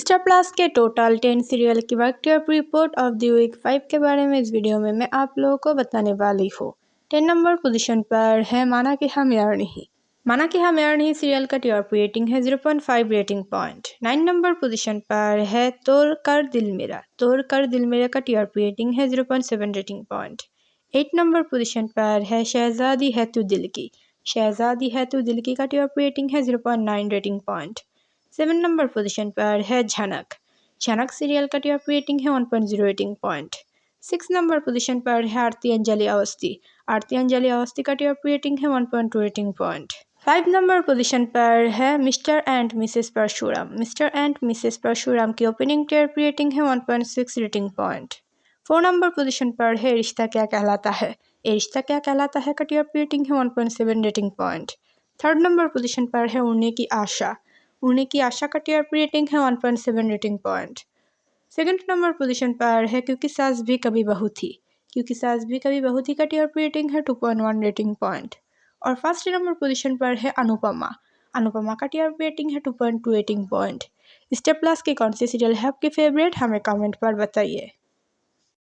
Star Plus के total 10 serial की work report of the week 5 के बारे में इस वीडियो में मैं आप लोगों को बताने वाली हूँ। 10 नंबर पोजीशन पर है माना कि हम यार नहीं। माना कि हम यार नहीं सीरियल का टीआरपी रेटिंग है 0.5 रेटिंग पॉइंट। 9 नंबर पोजीशन पर है तोड़ कर दिल मेरा। तोड़ कर दिल मेरा का टीआरपी रेटिंग है 0.7 रेटिंग पॉइंट। 8 नंबर पोजीशन पर है शहजादी है तू दिल की। शहजादी है तू दिल की का टीआरपी रेटिंग है 0.9 रेटिंग पॉइंट। 7 नंबर पोजीशन पर है झनक। झनक सीरियल का टीआरपी रेटिंग है 1.0 रेटिंग पॉइंट। 6 नंबर पोजीशन पर है आरती अंजलि अवस्थी। आरती अंजलि अवस्थी का टीआरपी रेटिंग है 1.2 रेटिंग पॉइंट। 5 नंबर पोजीशन पर है Mr and Mrs Parshuram. Mr and Mrs Parshuram की ओपनिंग टीआरपी रेटिंग है 1.6 रेटिंग पॉइंट। 4 नंबर पोजीशन पर है रिश्ता क्या कहलाता है। ये रिश्ता क्या कहलाता है का टीआरपी रेटिंग है 1.7 rating point. 3rd number position पर है उड़ने की आशा। उड़ने की आशा का टीआरपी रेटिंग है 1.7 rating point. 2nd number position पर है क्योंकि सास भी कभी बहू थी। क्योंकि सास भी कभी बहू थी का टीआरपी रेटिंग है 2.1 रेटिंग पॉइंट। और 1st नंबर पोजीशन पर है अनुपमा। अनुपमा का टीआरपी रेटिंग है 2.2 रेटिंग पॉइंट। स्टार प्लस की कौन सी सीरियल है आपकी फेवरेट, हमें कमेंट पर बताइए।